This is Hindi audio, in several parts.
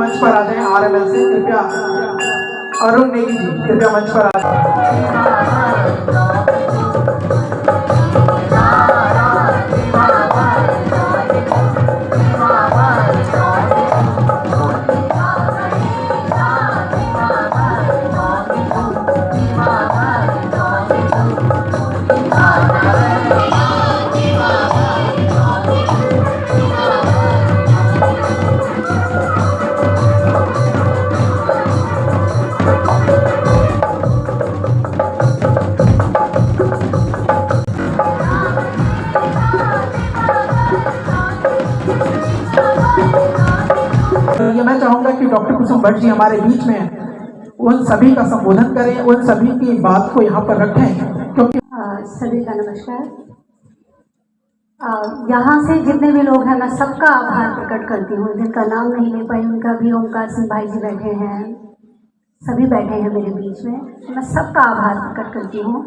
मंच पर आ जाए RML से कृपया। अरुण नेगी जी कृपया मंच पर आ जाए। ये मैं चाहूंगा कि डॉक्टर कुसुम भट्ट जी हमारे बीच में उन सभी का संबोधन करें, उन सभी की बात को यहाँ पर रखें, क्योंकि सभी का नमस्कार। यहाँ से जितने भी लोग हैं मैं सबका आभार प्रकट करती हूँ। जिनका नाम नहीं ले पाई उनका भी, ओमकार सिंह भाई जी बैठे हैं, सभी बैठे हैं मेरे बीच में, मैं सबका आभार प्रकट करती हूँ।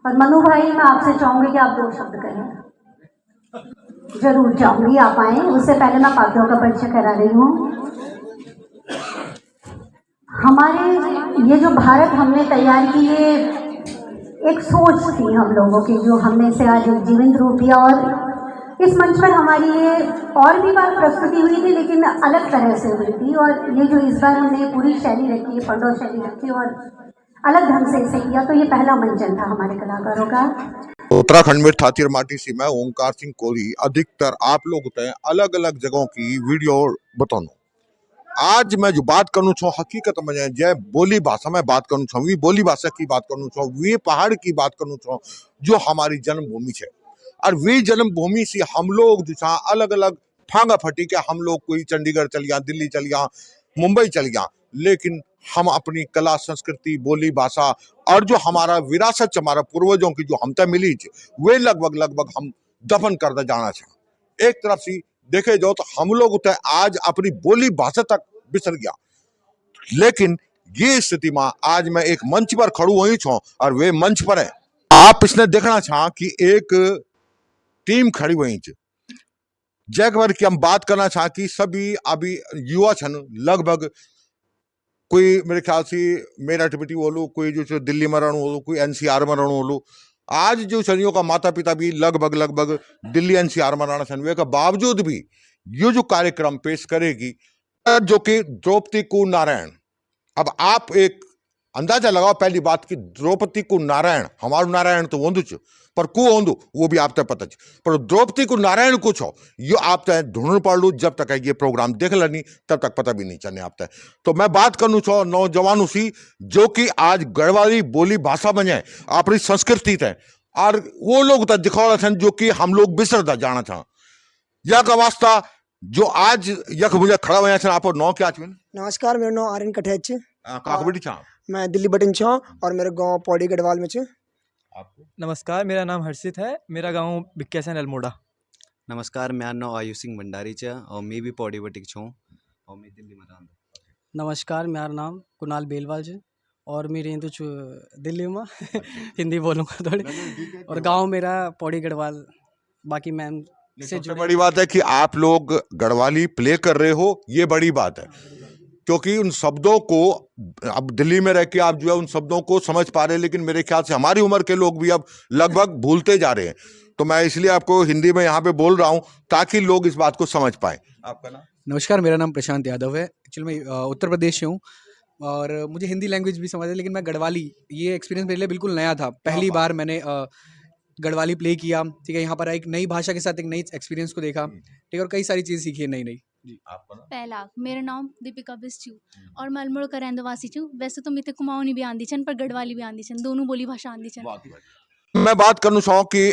और मनु भाई मैं आपसे चाहूँगी कि आप 2 शब्द कहें। जरूर चाहूँगी आप आएँ, उससे पहले मैं पात्रों का परिचय करा रही हूँ। हमारे ये जो भारत हमने तैयार की, ये एक सोच थी हम लोगों की, जो हमने इसे आज एक जीवंत रूप दिया। और इस मंच पर हमारी ये और भी बार प्रस्तुति हुई थी, लेकिन अलग तरह से हुई थी। और ये जो इस बार हमने पूरी शैली रखी है, पंडो शैली रखी और अलग ढंग से इसे किया, तो ये पहला मंचन था हमारे कलाकारों का। उत्तराखंड में ठातिर माटी से मैं ओंकार सिंह कोहली अधिकतर आप लोग अलग अलग जगहों की वीडियो बताऊँ। आज मैं जो बात करना चाहूँ हकीकत में जय बोली भाषा में बात करना चाहूँ, वी बोली भाषा की बात करना चाहूँ, वे पहाड़ की बात करना चाहूँ जो हमारी जन्मभूमि है। और वे जन्मभूमि से हम लोग जो अलग अलग फांगा फटी के हम लोग कोई चंडीगढ़ चल गया, दिल्ली चल गया, मुंबई चल गया, लेकिन हम अपनी कला संस्कृति बोली भाषा और जो हमारा विरासत हमारा पूर्वजों की जो हमसे मिली वे लगभग हम दफन करते जाना चाह। एक तरफ से देखे जाओ तो हम लोग आज अपनी बोली भाषा तक बिसर गया, लेकिन ये स्थिति में आज मैं एक मंच पर खड़ू हुई छू और वे मंच पर है आप इसने देखना चाह कि एक टीम खड़ी हुई जगभर की हम बात करना चाह कि सभी अभी युवा छन, लगभग कोई मेरे ख्याल से मेरठ बेटी बोलू, कोई जो दिल्ली में रहू बोलू, कोई NCR में रहू बोलू। आज जो छनियों का माता पिता भी लगभग दिल्ली NCR में रहना छन, वे का बावजूद भी ये जो कार्यक्रम पेश करेगी जो कि द्रौपदी को नारायण। अब आप एक अंदाजा लगाओ पहली बात कि द्रौपदी को नारायण, हमारो नारायण तो ओंदु पर को ओंदु वो भी आप पता पर द्रौपदी को नारायण कुछ हो ये आप ढूंढ पड़ लो, जब तक ये प्रोग्राम देख लेनी तब तक पता भी नहीं चलने आप। तो मैं बात करूँ छो नौजवानों सी जो कि आज गढ़वाली बोली भाषा बने अपनी संस्कृति थे और वो लोग दिखा थे जो कि हम लोग बिसरता जाना था। यह का वास्ता जो आज यख मुझे खड़ा हुआ है आप नौ क्या चुन। नमस्कार, मेरा नाम आर्यन कठेच मैं दिल्ली बटिन छा और मेरा गांव पौड़ी गढ़वाल में छे। नमस्कार, मेरा नाम हर्षित है, मेरा गांव बिक्यासन अल्मोड़ा। नमस्कार, मेरा नाम आयुष सिंह भंडारी च और मैं भी पौड़ी बटिक छूँ और मैं दिल्ली में रहता। नमस्कार, मेरा नाम कुणाल बेलवाल जी और मैं रहता छु दिल्ली में हिंदी बोलूँगा थोड़ी और गांव मेरा पौड़ी गढ़वाल। बाकी मैम से सबसे बड़ी बात है कि आप लोग गढ़वाली प्ले कर रहे हो, ये बड़ी बात है, क्योंकि उन शब्दों को अब दिल्ली में रह के आप जो है उन शब्दों को समझ पा रहे हैं, लेकिन मेरे ख्याल से हमारी उम्र के लोग भी अब लगभग भूलते जा रहे हैं। तो मैं इसलिए आपको हिंदी में यहाँ पे बोल रहा हूँ ताकि लोग इस बात को समझ पाए। आपका नाम? नमस्कार, मेरा नाम प्रशांत यादव है। एक्चुअली मैं उत्तर प्रदेश से हूँ और मुझे हिंदी लैंग्वेज भी समझ है, लेकिन मैं गढ़वाली ये एक्सपीरियंस मेरे लिए बिल्कुल नया था। पहली बार मैंने गढ़वाली प्ले किया, ठीक है। यहाँ पर एक नई भाषा के साथ एक नई एक्सपीरियंस को देखा, ठीक है, और कई सारी चीज़ सीखी है नई। जी आपका नाम? पहला मेरा नाम दीपिका बिस्चू और मैं अल्मोड़ा का रहंदवासी छूँ। वैसे तो मिते कुमाऊनी भी आंदी छन पर गढ़वाली भी आंदी छन, दोनों बोली भाषा आंदी छन। मैं बात करना चाहूँ कि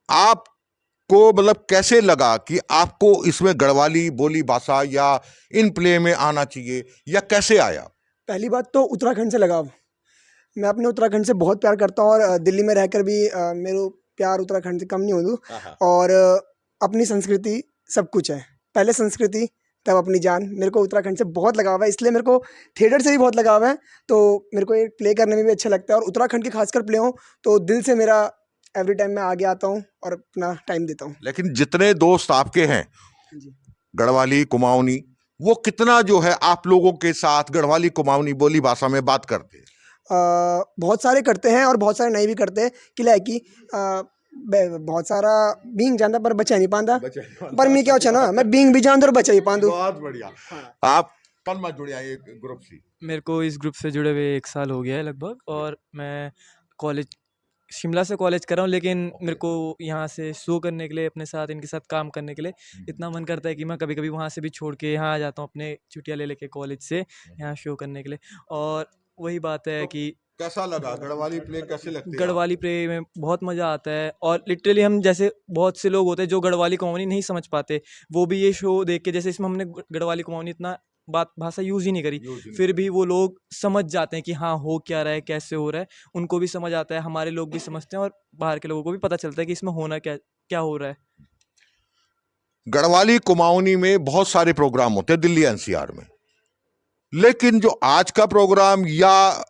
आपको मतलब कैसे लगा कि आपको इसमें गढ़वाली बोली भाषा या इन प्ले में आना चाहिए या कैसे आया? पहली बात तो उत्तराखंड से लगाव। मैं अपने उत्तराखंड से बहुत प्यार करता हूँ और दिल्ली में रहकर भी मेरा प्यार उत्तराखंड से कम नहीं हो। और अपनी संस्कृति सब कुछ है, पहले संस्कृति तब अपनी जान। मेरे को उत्तराखंड से बहुत लगाव है, इसलिए मेरे को थिएटर से भी बहुत लगाव है, तो मेरे को ये प्ले करने में भी अच्छा लगता है। और उत्तराखंड के खासकर प्ले हो तो दिल से मेरा एवरी टाइम मैं आगे आता हूँ और अपना टाइम देता हूँ। लेकिन जितने दोस्त आपके हैं गढ़वाली कुमाऊनी वो कितना जो है आप लोगों के साथ गढ़वाली कुमाऊनी बोली भाषा में बात करते हैं? बहुत सारे करते हैं और बहुत सारे नहीं भी करते हैं कि लाइक बहुत सारा बींग जानता पर बचा नहीं पाता पर मैं क्या होता ना मैं बींग भी जानता और बचा ही पाऊँ। बहुत बढ़िया। आप कल मत जुड़िया ये ग्रुप से? मेरे को इस ग्रुप से जुड़े हुए 1 साल हो गया है लगभग, और मैं कॉलेज शिमला से कॉलेज कर रहा हूँ, लेकिन मेरे को यहाँ से शो करने के लिए, अपने साथ इनके साथ काम करने के लिए इतना मन करता है कि मैं कभी-कभी वहाँ से भी छोड़ के यहाँ आ जाता हूँ अपने छुट्टियाँ ले लेके कॉलेज से यहाँ शो करने के लिए। और वही बात है कि कैसा लगा गढ़वाली प्ले, कैसे लगती है? गढ़वाली प्ले में बहुत मज़ा आता है, और लिटरली हम जैसे बहुत से लोग होते हैं जो गढ़वाली कुमाऊनी नहीं समझ पाते, वो भी ये शो देख के, जैसे इसमें हमने गढ़वाली कुमाऊनी इतना भाषा यूज़ ही नहीं करी, फिर भी वो लोग समझ जाते हैं कि हाँ हो क्या रहा है, कैसे हो रहा है, उनको भी समझ आता है, हमारे लोग भी समझते हैं और बाहर के लोगों को भी पता चलता है कि इसमें होना क्या क्या हो रहा है। गढ़वाली कुमाऊनी में बहुत सारे प्रोग्राम होते हैं दिल्ली एनसीआर में, लेकिन जो आज का प्रोग्राम या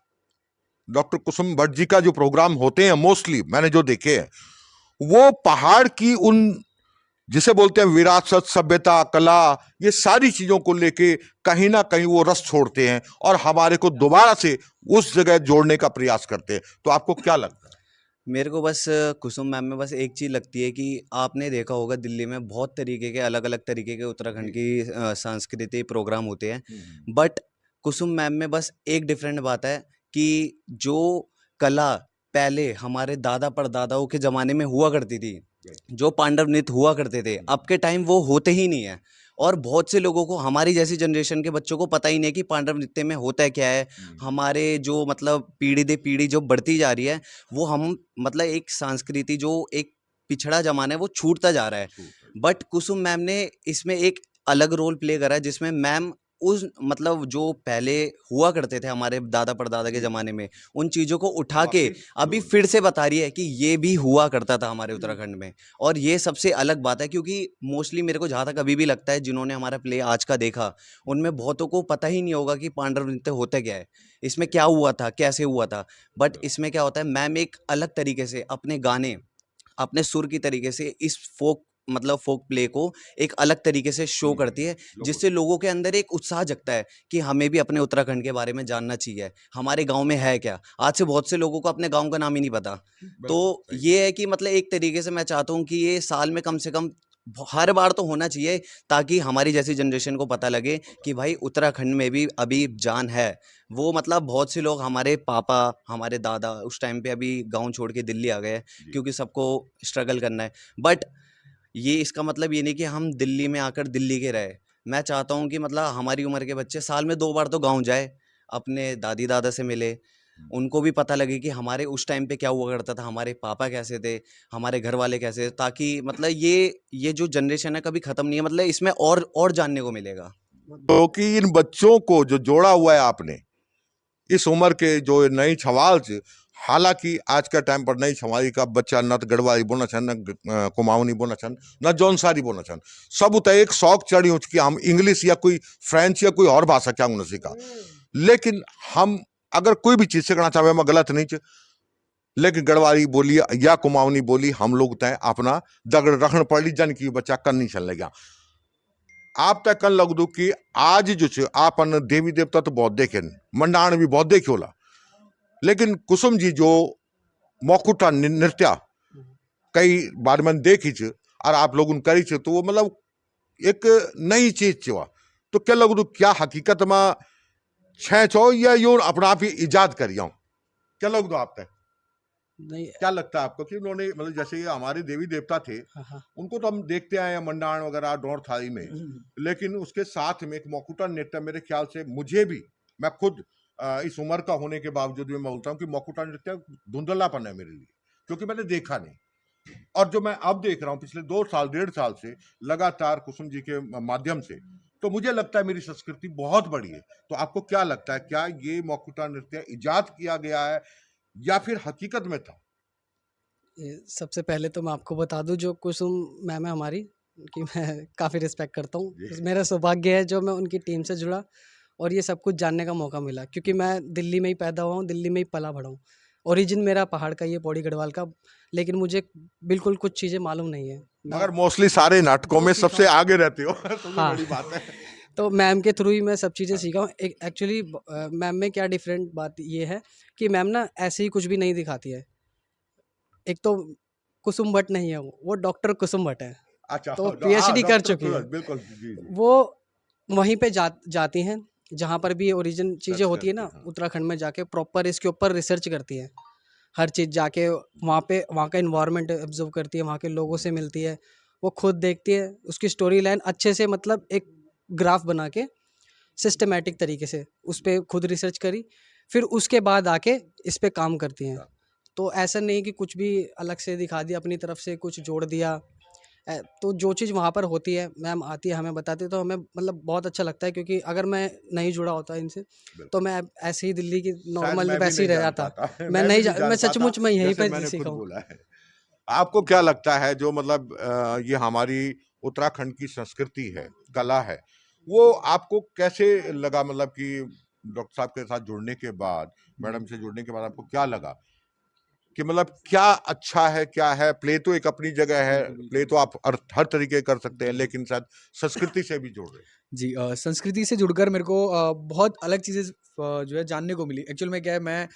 डॉक्टर कुसुम भट्ट जी का जो प्रोग्राम होते हैं मोस्टली मैंने जो देखे हैं, वो पहाड़ की उन जिसे बोलते हैं विरासत, सभ्यता, कला, ये सारी चीजों को लेके कहीं ना कहीं वो रस छोड़ते हैं और हमारे को दोबारा से उस जगह जोड़ने का प्रयास करते हैं। तो आपको क्या लगता है? मेरे को बस कुसुम मैम में बस एक चीज़ लगती है कि आपने देखा होगा दिल्ली में बहुत तरीके के अलग अलग तरीके के उत्तराखंड की सांस्कृतिक प्रोग्राम होते हैं, बट कुसुम मैम में बस एक डिफरेंट बात है कि जो कला पहले हमारे दादा परदादाओं के ज़माने में हुआ करती थी, जो पांडव नृत्य हुआ करते थे, अब के टाइम वो होते ही नहीं है। और बहुत से लोगों को, हमारी जैसी जनरेशन के बच्चों को पता ही नहीं है कि पांडव नृत्य में होता है क्या है। हमारे जो मतलब पीढ़ी दर पीढ़ी जो बढ़ती जा रही है, वो हम मतलब एक संस्कृति जो एक पिछड़ा जमाना है वो छूटता जा रहा है। बट कुसुम मैम ने इसमें एक अलग रोल प्ले करा है, जिसमें मैम उस मतलब जो पहले हुआ करते थे हमारे दादा परदादा के ज़माने में, उन चीज़ों को उठा के अभी फिर से बता रही है कि ये भी हुआ करता था हमारे उत्तराखंड में। और ये सबसे अलग बात है, क्योंकि मोस्टली मेरे को जहाँ तक अभी भी लगता है, जिन्होंने हमारा प्ले आज का देखा, उनमें बहुतों को पता ही नहीं होगा कि पांडव नृत्य होता क्या है, इसमें क्या हुआ था, कैसे हुआ था। बट इसमें क्या होता है, मैम एक अलग तरीके से अपने गाने, अपने सुर की तरीके से इस फोक मतलब फोक प्ले को एक अलग तरीके से शो करती है, जिससे लोगों के अंदर एक उत्साह जगता है कि हमें भी अपने उत्तराखंड के बारे में जानना चाहिए, हमारे गांव में है क्या। आज से बहुत से लोगों को अपने गांव का नाम ही नहीं पता। तो ये है कि मतलब एक तरीके से मैं चाहता हूँ कि ये साल में कम से कम हर बार तो होना चाहिए, ताकि हमारी जैसी जनरेशन को पता लगे कि भाई उत्तराखंड में भी अभी जान है। वो मतलब बहुत से लोग, हमारे पापा, हमारे दादा उस टाइम पे अभी गांव छोड़ के दिल्ली आ गए, क्योंकि सबको स्ट्रगल करना है। बट ये इसका मतलब ये नहीं कि हम दिल्ली में आकर दिल्ली के रहे। मैं चाहता हूँ कि मतलब हमारी उम्र के बच्चे साल में 2 बार तो गांव जाए, अपने दादी दादा से मिले, उनको भी पता लगे कि हमारे उस टाइम पे क्या हुआ करता था, हमारे पापा कैसे थे, हमारे घर वाले कैसे थे, ताकि मतलब ये जो जनरेशन है कभी ख़त्म नहीं है, मतलब इसमें और जानने को मिलेगा। तो कि इन बच्चों को जो जोड़ा हुआ है आपने इस उम्र के जो नई छवाल से, हालांकि आज का टाइम पर नई छवाली का बच्चा न तो गढ़वाली बोलना छन, न कुमाऊनी बोलना छन, न जौनसारी बोलना छन, सब उतर एक शौक चढ़ी हो कि हम इंग्लिश या कोई फ्रेंच या कोई और भाषा क्या न सीखा। लेकिन हम अगर कोई भी चीज सीखना चाहे मैं गलत नहीं च, लेकिन गढ़वाली बोली या कुमाऊनी बोली हम लोग तय अपना दगड़ रखन पड़ी, जन की बच्चा कर नहीं चल लगा। आप तक कन लग दू कि आज जो आपन देवी देवता तो बहुत देखे, मंडाण भी बहुत देखे होला, लेकिन कुसुम जी जो मौकुटा नृत्य कई बार मैंने देखी च और आप लोग करी च, तो वो मतलब एक नई चीज च। तो क्या लग दू क्या हकीकत में छह छो या यूं अपना आप ही इजाद करियो, क्या लग दू आप तक? नहीं, क्या लगता है आपको कि उन्होंने मतलब जैसे ये हमारे देवी देवता थे, उनको तो हम देखते आए हैं मंडाण वगैरह डोर थाली में, लेकिन उसके साथ में एक मौकुटा नृत्य मेरे ख्याल से मुझे भी, मैं खुद इस उम्र का होने के बावजूद भी मैं बोलता हूँ कि मौकुटा नृत्य धुंधलापन है मेरे लिए, क्योंकि मैंने देखा नहीं। और जो मैं अब देख रहा हूँ पिछले 2 साल 1.5 साल से लगातार कुसुम जी के माध्यम से, तो मुझे लगता है मेरी संस्कृति बहुत बड़ी है। तो आपको क्या लगता है, क्या ये मौकुटा नृत्य इजाद किया गया है या फिर हकीकत में था? सबसे पहले तो मैं आपको बता दूं, जो कुसुम मैम है हमारी, उनकी मैं काफ़ी रिस्पेक्ट करता हूँ। मेरा सौभाग्य है जो मैं उनकी टीम से जुड़ा और ये सब कुछ जानने का मौका मिला, क्योंकि मैं दिल्ली में ही पैदा हुआ हूँ, दिल्ली में ही पला बढ़ा हूँ। ओरिजिन मेरा पहाड़ का, ये पौड़ी गढ़वाल का, लेकिन मुझे बिल्कुल कुछ चीज़ें मालूम नहीं है। मगर मोस्टली सारे नाटकों में सबसे आगे रहते हो। तो हाँ। बड़ी बात है। तो मैम के थ्रू ही मैं सब चीज़ें सीखा हूँ। एक एक्चुअली मैम में क्या डिफरेंट बात ये है कि मैम ना ऐसे ही कुछ भी नहीं दिखाती है। एक तो कुसुम भट्ट नहीं है वो डॉक्टर कुसुम भट्ट है। अच्छा, तो हाँ, पीएचडी कर डॉक्टर चुकी है। सूरज, बिल्कुल जी जी। वो वहीं पे जाती हैं जहाँ पर भी ओरिजिन चीज़ें सर्च होती है करती ना, हाँ। उत्तराखंड में जाके प्रॉपर इसके ऊपर रिसर्च करती हैं। हर चीज़ जाके वहाँ पे वहाँ का एनवायरनमेंट ऑब्जर्व करती है, वहाँ के लोगों से मिलती है, वो खुद देखती है, उसकी स्टोरी लाइन अच्छे से मतलब एक ग्राफ बना के सिस्टमैटिक तरीके से उस पे खुद रिसर्च करी, फिर उसके बाद आके इस पे काम करती हैं। तो ऐसा नहीं कि कुछ भी अलग से दिखा दिया, अपनी तरफ से कुछ जोड़ दिया। तो जो चीज़ वहाँ पर होती है, मैम आती है, हमें बताती है, तो हमें मतलब बहुत अच्छा लगता है, क्योंकि अगर मैं नहीं जुड़ा होता इनसे, तो मैं ऐसे ही दिल्ली की शायद नॉर्मल मैं भी वैसे ही नहीं रह जान जाता। पाता मैं मैं भी नहीं नहीं जान मैं पाता, सचमुच में यहीं जैसे पे मैंने खुद सीखा हूँ। बोला है। आपको क्या लगता है जो मतलब ये हमारी उत्तराखंड की संस्कृति है, कला है, वो आपको कैसे लगा? मतलब कि डॉक्टर साहब के साथ जुड़ने के बाद, मैडम से जुड़ने के बाद आपको क्या लगा कि मतलब क्या अच्छा है, क्या है? प्ले तो एक अपनी जगह है, प्ले तो आप हर तरीके कर सकते हैं, लेकिन शायद संस्कृति से भी जुड़ रहे हैं। जी संस्कृति से जुड़कर मेरे को बहुत अलग चीज़ें जो है जानने को मिली। एक्चुअल में क्या है, मैं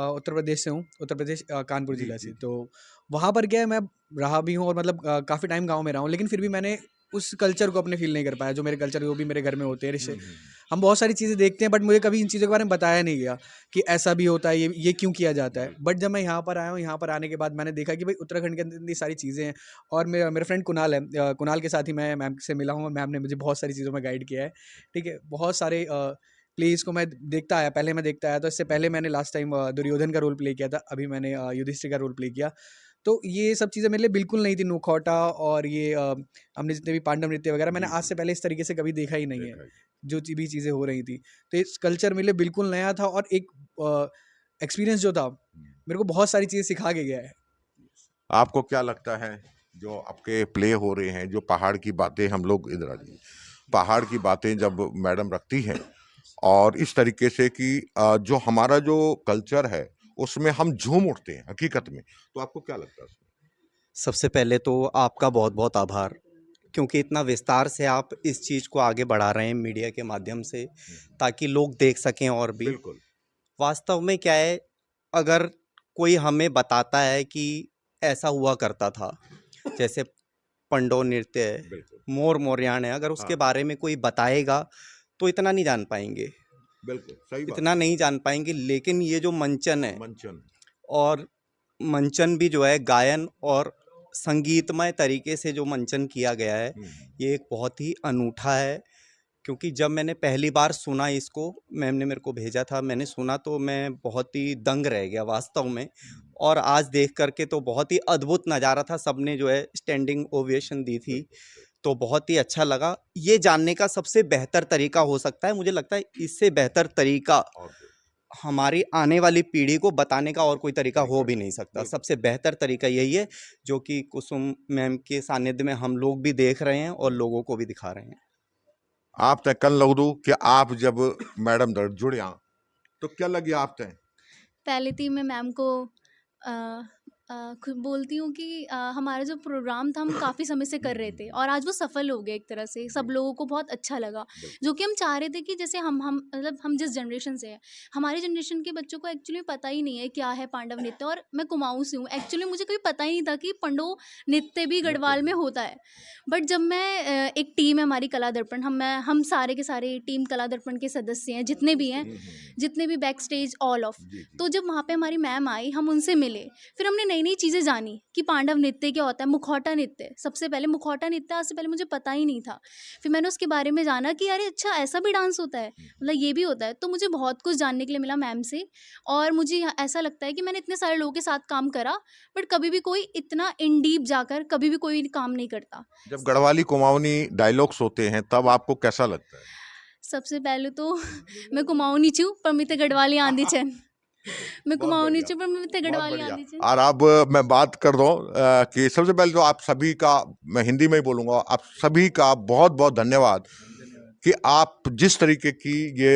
उत्तर प्रदेश से हूँ, उत्तर प्रदेश कानपुर जी ज़िला जी से। जी। तो वहाँ पर क्या है, मैं रहा भी हूँ और मतलब काफ़ी टाइम गाँव में रहा हूँ, लेकिन फिर भी मैंने उस कल्चर को अपने फ़ील नहीं कर पाया, जो मेरे कल्चर वो भी मेरे घर में होते हैं रिश्ते। हम बहुत सारी चीज़ें देखते हैं, बट मुझे कभी इन चीज़ों के बारे में बताया नहीं गया कि ऐसा भी होता है, ये क्यों किया जाता है। बट जब मैं यहाँ पर आया हूँ, यहाँ पर आने के बाद मैंने देखा कि भाई उत्तराखंड के अंदर इतनी सारी चीज़ें हैं। और मेरा मेरा फ्रेंड कुणाल है, कुणाल के साथ ही मैं मैम से मिला हूँ और मैम ने मुझे बहुत सारी चीज़ों में गाइड किया है। ठीक है, बहुत सारे प्लेस को मैं देखता आया, पहले मैं देखता आया, तो इससे पहले मैंने लास्ट टाइम दुर्योधन का रोल प्ले किया था, अभी मैंने युधिष्ठिर का रोल प्ले किया। तो ये सब चीज़ें मेरे लिए बिल्कुल नहीं थी, नूखौटा और ये हमने जितने भी पांडव नृत्य वगैरह मैंने जी, आज से पहले इस तरीके से कभी देखा ही नहीं है, देखा है। जो भी चीज़ें हो रही थी। तो इस कल्चर मेरे लिए बिल्कुल नया था और एक एक्सपीरियंस जो था, मेरे को बहुत सारी चीज़ें सिखा के गया है। आपको क्या लगता है जो आपके प्ले हो रहे हैं, जो पहाड़ की बातें हम लोग इधर आ जाइए, पहाड़ की बातें जब मैडम रखती हैं और इस तरीके से कि जो हमारा जो कल्चर है उसमें हम झूम उठते हैं हकीकत में, तो आपको क्या लगता है उसमें? सबसे पहले तो आपका बहुत बहुत आभार, क्योंकि इतना विस्तार से आप इस चीज़ को आगे बढ़ा रहे हैं मीडिया के माध्यम से, ताकि लोग देख सकें और भी। बिल्कुल वास्तव में क्या है, अगर कोई हमें बताता है कि ऐसा हुआ करता था, जैसे पंडो नृत्य है, बिल्कुल मोर मोरयान है, अगर उसके हाँ बारे में कोई बताएगा तो इतना नहीं जान पाएंगे, बिल्कुल सही बात इतना नहीं जान पाएंगे। लेकिन ये जो मंचन है, मंचन और मंचन भी जो है गायन और संगीतमय तरीके से जो मंचन किया गया है, ये एक बहुत ही अनूठा है। क्योंकि जब मैंने पहली बार सुना इसको, मैम ने मेरे को भेजा था, मैंने सुना तो मैं बहुत ही दंग रह गया वास्तव में। और आज देख करके तो बहुत ही अद्भुत नज़ारा था, सबने जो है स्टैंडिंग ओवेशन दी थी, तो बहुत ही अच्छा लगा। ये जानने का सबसे बेहतर तरीका हो सकता है, मुझे लगता है इससे बेहतर तरीका और हमारी आने वाली पीढ़ी को बताने का और कोई तरीका हो भी नहीं सकता। सबसे बेहतर तरीका यही है, जो कि कुसुम मैम के सानिध्य में हम लोग भी देख रहे हैं और लोगों को भी दिखा रहे हैं। आप तय कल लग दो कि आप जब मैडम दर जुड़े तो क्या लगे आप तय? पहले तो मैं मैम को खुद बोलती हूँ कि हमारा जो प्रोग्राम था हम काफ़ी समय से कर रहे थे और आज वो सफल हो गया एक तरह से, सब लोगों को बहुत अच्छा लगा। जो कि हम चाह रहे थे कि जैसे हम मतलब हम जिस जनरेशन से हैं, हमारी जनरेशन के बच्चों को एक्चुअली पता ही नहीं है क्या है पांडव नृत्य। और मैं कुमाऊँ से हूँ, एक्चुअली मुझे कभी पता ही नहीं था कि पंडो नृत्य भी गढ़वाल में होता है। बट जब मैं एक टीम है हमारी कला दर्पण, हम सारे के सारे टीम कला दर्पण के सदस्य हैं, जितने भी हैं, जितने भी बैक स्टेज ऑल ऑफ। तो जब वहाँ पे हमारी मैम आई, हम उनसे मिले, फिर हमने नई नई चीज़ें जानी कि पांडव नृत्य क्या होता है, मुखौटा नृत्य। सबसे पहले मुखौटा नृत्य आज से पहले मुझे पता ही नहीं था। फिर मैंने उसके बारे में जाना कि अरे अच्छा ऐसा भी डांस होता है, मतलब ये भी होता है। तो मुझे बहुत कुछ जानने के लिए मिला मैम से। और मुझे ऐसा लगता है कि मैंने इतने सारे लोगों के साथ काम करा, बट कभी भी कोई इतना इन डीप जाकर कभी भी कोई काम नहीं करता। जब गढ़वाली कुमाऊनी डायलॉग्स होते हैं तब आपको कैसा लगता है? सबसे पहले तो मैं कुमाऊनी छू पर मिते गढ़वाली आंदी छन। मैं बहुत कुमाऊनी बढ़िया, छू पर मिते बहुत गढ़वाली बढ़िया। आंदी छन। और अब मैं बात कर दूं कि सबसे पहले तो आप सभी का, मैं हिंदी में ही बोलूंगा, आप सभी का बहुत बहुत धन्यवाद कि आप जिस तरीके की ये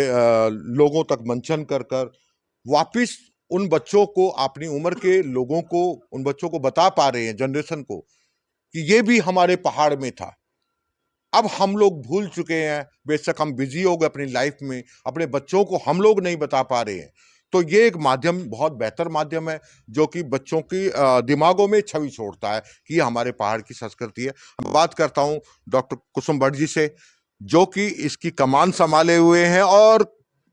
लोगों तक मंचन कर कर वापिस उन बच्चों को, अपनी उम्र के लोगों को, उन बच्चों को बता पा रहे हैं, जनरेशन को, कि ये भी हमारे पहाड़ में था। अब हम लोग भूल चुके हैं, बेशक हम बिजी हो गए अपनी लाइफ में, अपने बच्चों को हम लोग नहीं बता पा रहे हैं। तो ये एक माध्यम बहुत बेहतर माध्यम है जो कि बच्चों की दिमागों में छवि छोड़ता है कि ये हमारे पहाड़ की संस्कृति है। मैं बात करता हूँ डॉक्टर कुसुम भट्ट जी से, जो कि इसकी कमान संभाले हुए हैं और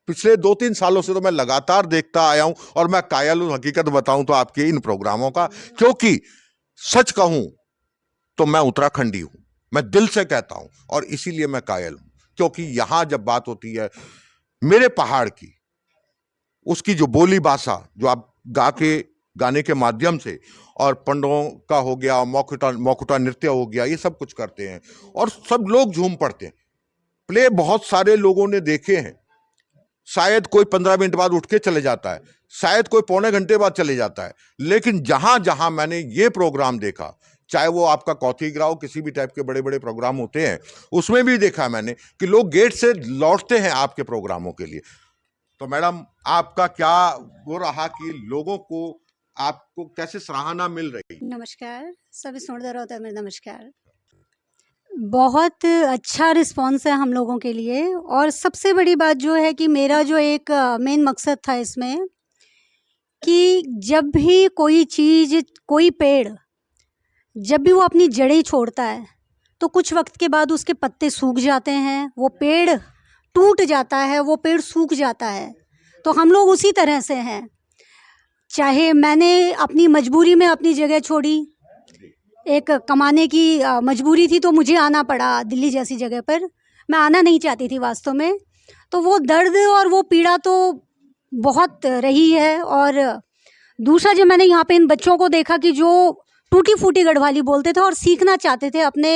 पिछले 2-3 सालों से तो मैं लगातार देखता आया हूं और मैं कायल हूं, हकीकत बताऊं तो आपके इन प्रोग्रामों का, क्योंकि सच कहूं तो मैं उत्तराखंडी हूं, मैं दिल से कहता हूं, और इसीलिए मैं कायल हूं, क्योंकि यहां जब बात होती है मेरे पहाड़ की, उसकी जो बोली भाषा जो आप गाने के माध्यम से, और पंडों का हो गया, मौखुटा नृत्य हो गया, ये सब कुछ करते हैं और सब लोग झूम पड़ते हैं। प्ले बहुत सारे लोगों ने देखे हैं, शायद कोई 15 मिनट बाद उठ के चले जाता है, शायद कोई पौने घंटे बाद चले जाता है, लेकिन जहां जहां मैंने ये प्रोग्राम देखा, चाहे वो आपका कौथिग्राव किसी भी टाइप के बड़े बड़े प्रोग्राम होते हैं, उसमें भी देखा मैंने कि लोग गेट से लौटते हैं आपके प्रोग्रामों के लिए। तो मैडम, आपका क्या वो रहा कि लोगों को आपको कैसे सराहना मिल रही? नमस्कार, सभी सुनते रहो तो मेरा नमस्कार। बहुत अच्छा रिस्पॉन्स है हम लोगों के लिए, और सबसे बड़ी बात जो है कि मेरा जो एक मेन मकसद था इसमें, कि जब भी कोई चीज़, कोई पेड़ जब भी वो अपनी जड़ें छोड़ता है तो कुछ वक्त के बाद उसके पत्ते सूख जाते हैं, वो पेड़ टूट जाता है, वो पेड़ सूख जाता है। तो हम लोग उसी तरह से हैं। चाहे मैंने अपनी मजबूरी में अपनी जगह छोड़ी, एक कमाने की मजबूरी थी तो मुझे आना पड़ा दिल्ली जैसी जगह पर, मैं आना नहीं चाहती थी वास्तव में। तो वो दर्द और वो पीड़ा तो बहुत रही है। और दूसरा, जब मैंने यहाँ पे इन बच्चों को देखा कि जो टूटी फूटी गढ़वाली बोलते थे और सीखना चाहते थे अपने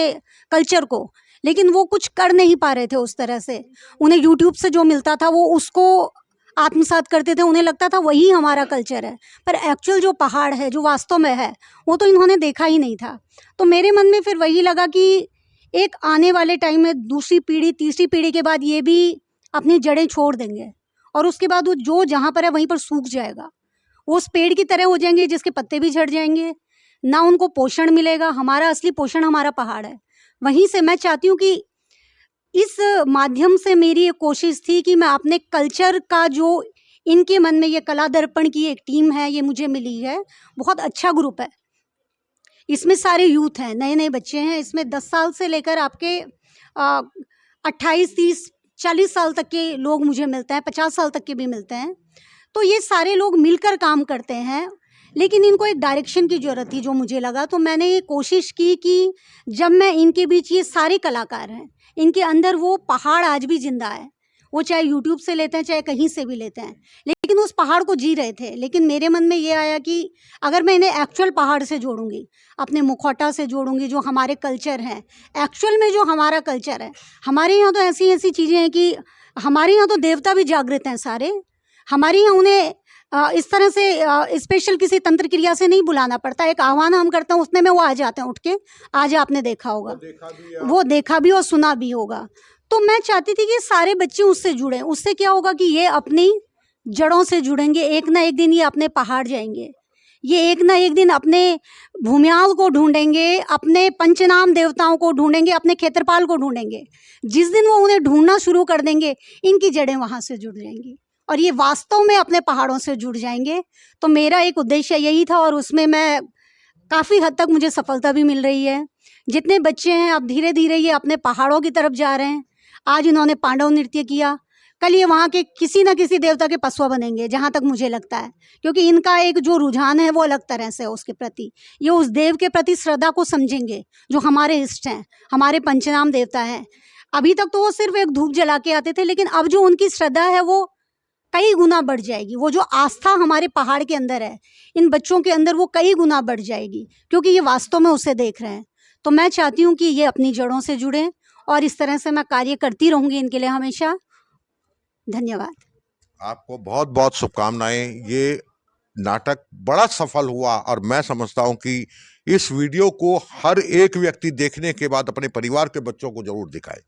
कल्चर को, लेकिन वो कुछ कर नहीं पा रहे थे उस तरह से, उन्हें यूट्यूब से जो मिलता था वो उसको आत्मसात करते थे, उन्हें लगता था वही हमारा कल्चर है, पर एक्चुअल जो पहाड़ है, जो वास्तव में है, वो तो इन्होंने देखा ही नहीं था। तो मेरे मन में फिर वही लगा कि एक आने वाले टाइम में दूसरी पीढ़ी, तीसरी पीढ़ी के बाद ये भी अपनी जड़ें छोड़ देंगे और उसके बाद वो जो जहाँ पर है वहीं पर सूख जाएगा, वो उस पेड़ की तरह हो जाएंगे जिसके पत्ते भी झड़ जाएंगे, ना उनको पोषण मिलेगा। हमारा असली पोषण हमारा पहाड़ है। वहीं से मैं चाहती हूँ कि इस माध्यम से मेरी एक कोशिश थी कि मैं अपने कल्चर का, जो इनके मन में ये कला दर्पण की एक टीम है, ये मुझे मिली है, बहुत अच्छा ग्रुप है। इसमें सारे यूथ हैं, नए नए बच्चे हैं। इसमें 10 साल से लेकर आपके 28, 30, 40 साल तक के लोग मुझे मिलते हैं, 50 साल तक के भी मिलते हैं। तो ये सारे लोग मिलकर काम करते हैं, लेकिन इनको एक डायरेक्शन की ज़रूरत थी, जो मुझे लगा। तो मैंने ये कोशिश की कि जब मैं इनके बीच, ये सारे कलाकार हैं, इनके अंदर वो पहाड़ आज भी जिंदा है। वो चाहे यूट्यूब से लेते हैं, चाहे कहीं से भी लेते हैं, लेकिन उस पहाड़ को जी रहे थे। लेकिन मेरे मन में ये आया कि अगर मैं इन्हें एक्चुअल पहाड़ से जोड़ूंगी, अपने मुखौटा से जोड़ूंगी, जो हमारे कल्चर हैं, एक्चुअल में जो हमारा कल्चर है। हमारे यहाँ तो ऐसी ऐसी चीज़ें हैं कि हमारे यहाँ तो देवता भी जागृत हैं सारे। हमारे यहाँ उन्हें इस तरह से स्पेशल किसी तंत्र क्रिया से नहीं बुलाना पड़ता, एक आह्वान हम करते हैं, उसमें में वो आ जाते हैं उठ के। आज आपने देखा होगा, वो देखा भी और सुना भी होगा। तो मैं चाहती थी कि सारे बच्चे उससे जुड़ें। उससे क्या होगा कि ये अपनी जड़ों से जुड़ेंगे, एक ना एक दिन ये अपने पहाड़ जाएंगे, ये एक ना एक दिन अपने भूमियाल को ढूंढेंगे, अपने पंचनाम देवताओं को ढूंढेंगे, अपने खेत्रपाल को ढूंढेंगे। जिस दिन वो उन्हें ढूंढना शुरू कर देंगे, इनकी जड़ें वहाँ से जुड़ जाएंगी और ये वास्तव में अपने पहाड़ों से जुड़ जाएंगे। तो मेरा एक उद्देश्य यही था और उसमें मैं काफ़ी हद तक मुझे सफलता भी मिल रही है। जितने बच्चे हैं अब धीरे धीरे ये अपने पहाड़ों की तरफ जा रहे हैं। आज इन्होंने पांडव नृत्य किया, कल ये वहाँ के किसी न किसी देवता के पसवा बनेंगे, जहाँ तक मुझे लगता है, क्योंकि इनका एक जो रुझान है वो अलग तरह से है उसके प्रति। ये उस देव के प्रति श्रद्धा को समझेंगे जो हमारे इष्ट हैं, हमारे पंचनाम देवता हैं। अभी तक तो वो सिर्फ एक धूप जला के आते थे, लेकिन अब जो उनकी श्रद्धा है वो कई गुना बढ़ जाएगी। वो जो आस्था हमारे पहाड़ के अंदर है, इन बच्चों के अंदर, वो कई गुना बढ़ जाएगी, क्योंकि ये वास्तव में उसे देख रहे हैं। तो मैं चाहती हूँ कि ये अपनी जड़ों से जुड़ें और इस तरह से मैं कार्य करती रहूँगी इनके लिए हमेशा। धन्यवाद। आपको बहुत बहुत शुभकामनाएं। ये नाटक बड़ा सफल हुआ और मैं समझता हूं कि इस वीडियो को हर एक व्यक्ति देखने के बाद अपने परिवार के बच्चों को जरूर दिखाए।